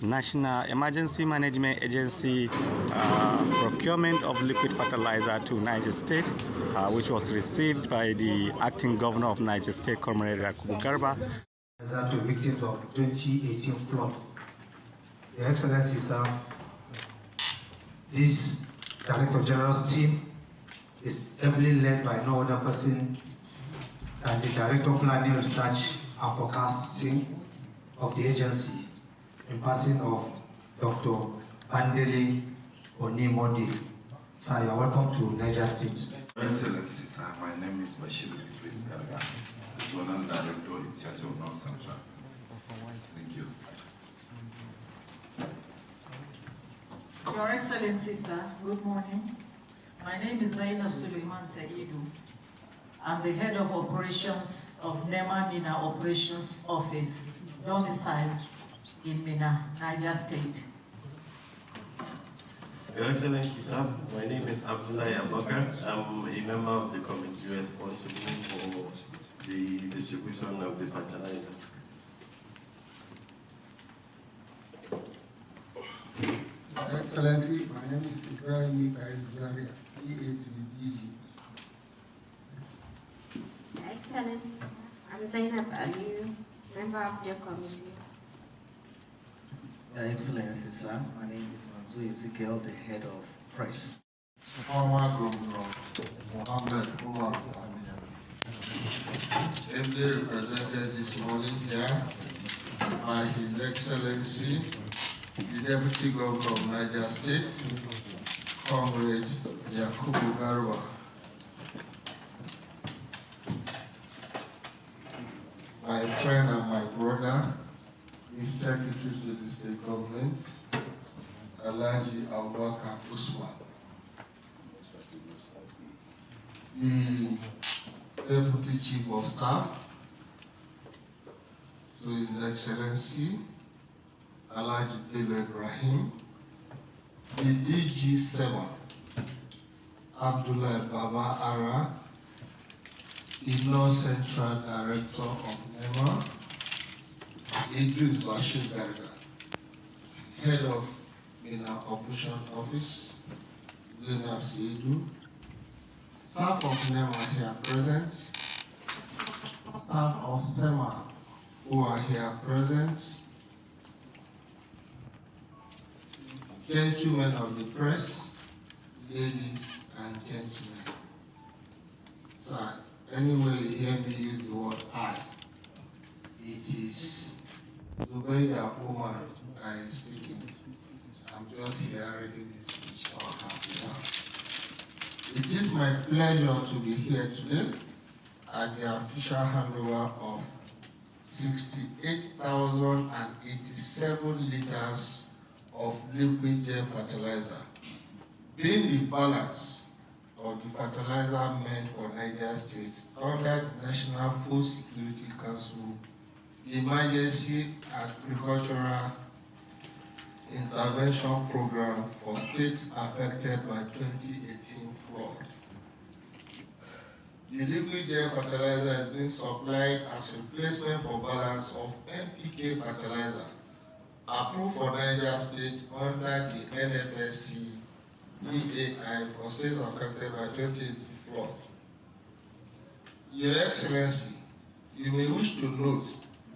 National Emergency Management Agency procurement of liquid fertilizer to Niger State, which was received by the acting governor of Niger State, Comrade Yakubu Garba. To victims of 2018 flood. Your Excellency, sir, this Director General's team is heavily led by no other person than the Director of Planning, Research and Forecasting of the agency, in person of Dr. Bandele Onimodi. Sir, you are welcome to Niger State. Your Excellency, sir, my name is Bashir Idris Garga, Zonal Director in charge of North Central. Thank you. Your Excellency, sir, good morning. My name is Zainab Suleiman Saidu. I'm the head of operations of NEMA Mina Operations Office, domiciled in Mina, Niger State. Your Excellency, sir, my name is Abdullah Abakar. I'm a member of the committee responsible for the distribution of the fertilizer. Your Excellency, my name is Ibrahim Zaria, EA to the DG. Your Excellency, I'm Zainab Aliyu, member of your committee. Your Excellency, sir, my name is Manzu Ezekiel, the head of press. Former Governor Mohammed Umar ably represented this morning here by His Excellency, the Deputy Governor of Niger State, Comrade Yakubu Garba. My friend and my brother, his Secretary to the State Government, Alhaji Abubakar Usman. The Deputy Chief of Staff, to His Excellency, Alhaji Bello Ibrahim, the DG7, Abdullah Baba Ara, the North Central Director of NEMA, Idris Bashir Garga, Head of Mina Operation Office, Zainab Saidu, staff of NEMA here present, staff of SEMA who are here present, gentlemen of the press, ladies and gentlemen. Sir, anyway you hear me use the word I, it is Zubaida Umar that is speaking. I'm just here reading this speech on her behalf. It is my pleasure to be here today at the official handover of 68,087 liters of liquid gel fertilizer, being the balance of the fertilizer meant for Niger State under the National Food Security Council Emergency Agricultural Intervention Program for states affected by 2018 flood. The liquid gel fertilizer is being supplied as replacement for balance of NPK fertilizer approved for Niger State under the NFSC EAI for states affected by 2018 flood. Your Excellency, you may wish to note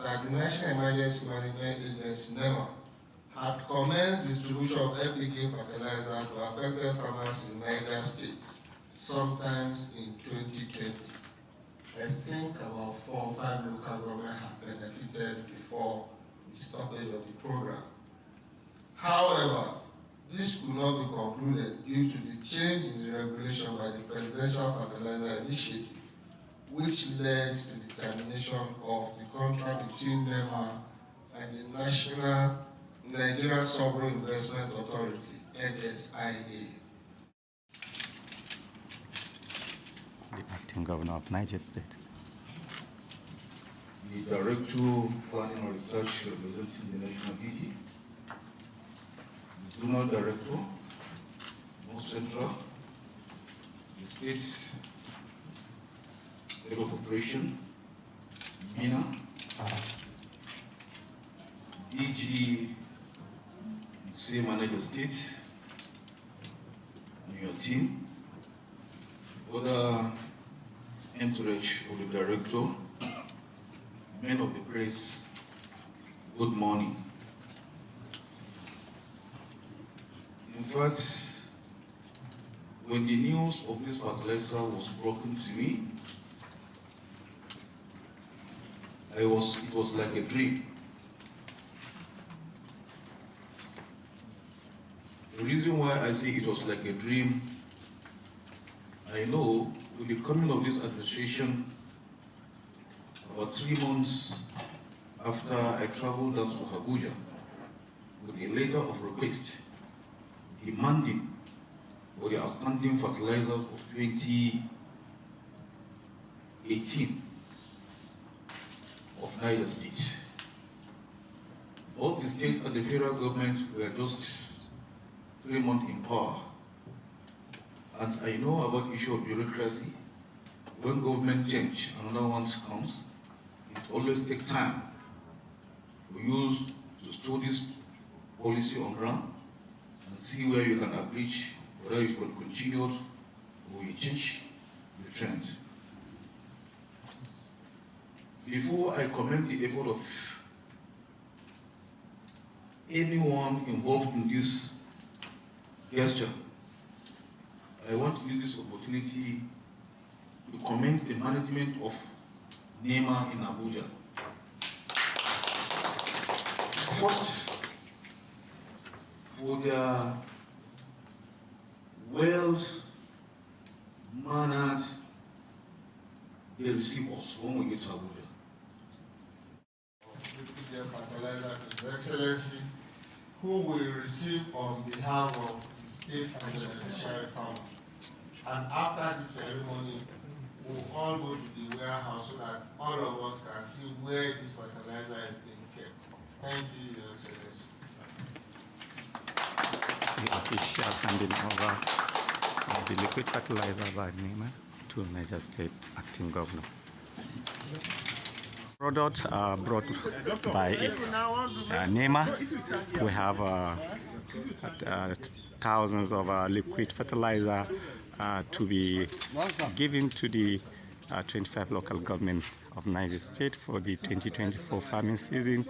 that the National Emergency Management Agency NEMA had commenced distribution of NPK fertilizer to affected farmers in Niger State sometimes in 2020. I think about 4 or 5 local governments have benefited before the stoppage of the program. However, this could not be concluded due to the change in the regulation by the Presidential Fertilizer Initiative, which led to the termination of the contract between NEMA and the National Nigeria Sovereign Investment Authority, NSIA. The acting governor of Niger State. The Director of Planning and Research representing the National DG, the Zonal Director, North Central, the State's Head of Operation, MINA, DG, say Niger State, and your team, other entourage of the director, men of the press, good morning. In fact, when the news of this fertilizer was broken to me, it was like a dream. The reason why I say it was like a dream, I know with the coming of this administration, about 3 months after I traveled down to Abuja with a letter of request demanding for the outstanding fertilizers of 2018 of Niger State. Both the state and the federal government were just 3 months in power. And I know about the issue of bureaucracy. When government change, another one comes, it always takes time. We use to study this policy on ground and see where you can abridge, whether you can continue or you change the trends. Before I commend the effort of anyone involved in this gesture, I want to use this opportunity to commend the management of NEMA in Abuja. First, for their well-mannered, they receive us when we get to Abuja. Fertilizer, His Excellency, whom we receive on behalf of the state and the beneficiary family. And after the ceremony, we'll all go to the warehouse so that all of us can see where this fertilizer is being kept. Thank you, Your Excellency. The official handing over of the liquid fertilizer by NEMA to Niger State Acting Governor. Products are brought by NEMA. We have thousands of liquid fertilizer to be given to the 25 local government of Niger State for the 2024 farming season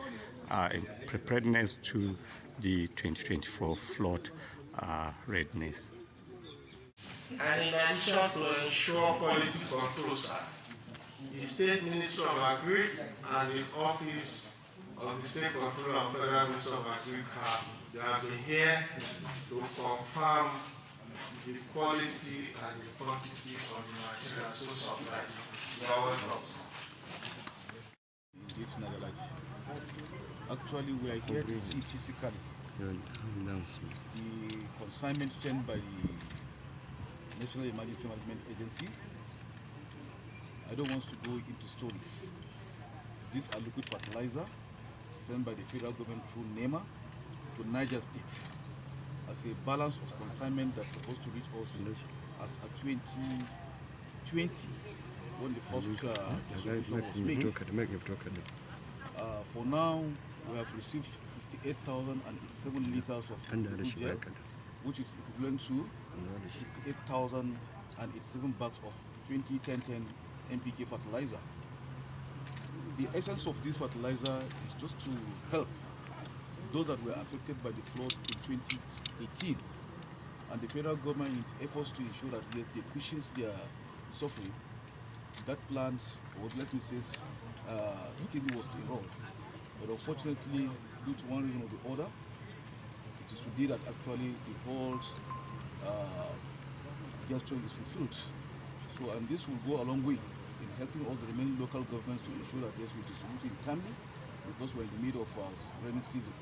in preparedness to the 2024 flood readiness. And in addition to ensure quality control, sir, the State Minister of Agri and the Office of the State Controller of Federal Minister of Agri have been here to confirm the quality and the quantity of the material so supplied. You are welcome. Actually, we are here to see physically the consignment sent by the National Emergency Management Agency. I don't want to go into stories. These are liquid fertilizer sent by the federal government through NEMA to Niger State as a balance of consignment that's supposed to reach us as a 2020 when the first distribution was made. For now, we have received 68,087 liters of gel, which is equivalent to 68,087 bags of 2010 NPK fertilizer. The essence of this fertilizer is just to help those that were affected by the flood in 2018, and the federal government in its efforts to ensure that yes, they cushions their suffering. That plan, or let me say, scheme was to enroll. But unfortunately, due to one reason or the other, it is today that actually the whole gesture is fulfilled. So, and this will go a long way in helping all the remaining local governments to ensure that yes, we distribute it timely, because we're in the middle of rainy season,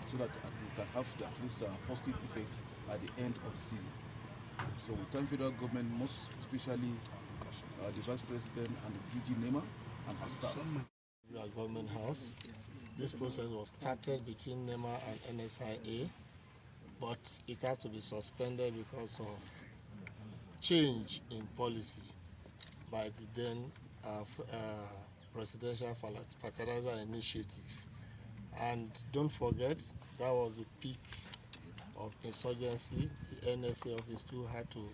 so that we can have at least a positive effect at the end of the season. So we thank federal government, most especially the Vice President and the DG NEMA and our staff. Government House. This process was started between NEMA and NSIA, but it had to be suspended because of change in policy by the then Presidential Fertilizer Initiative. And don't forget, that was the peak of insurgency. The NSA office too had to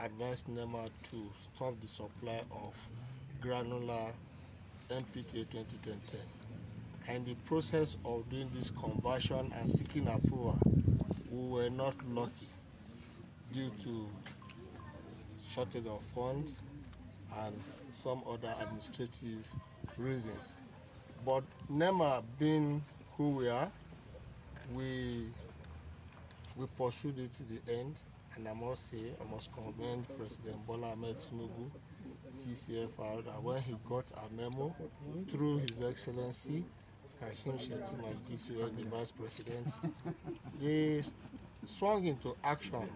advise NEMA to stop the supply of granular NPK 2010. And the process of doing this conversion and seeking approval, we were not lucky due to shortage of funds and some other administrative reasons. But NEMA being who we are, we pursued it to the end, and I must say, I must commend President Bola Ahmed Tinubu, TCFR, that when he got a memo through His Excellency Kashim Shettima GCN, the Vice President, they swung into action.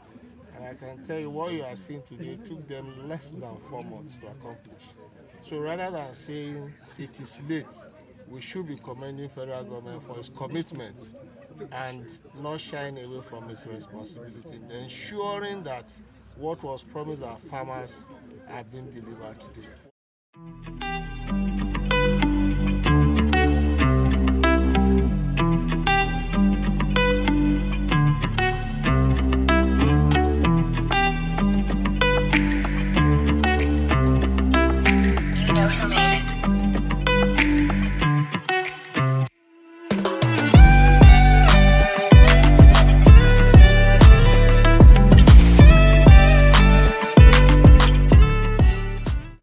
And I can tell you what you are seeing today took them less than 4 months to accomplish. So rather than saying it is late, we should be commending federal government for its commitment and not shying away from its responsibility, ensuring that what was promised our farmers have been delivered today.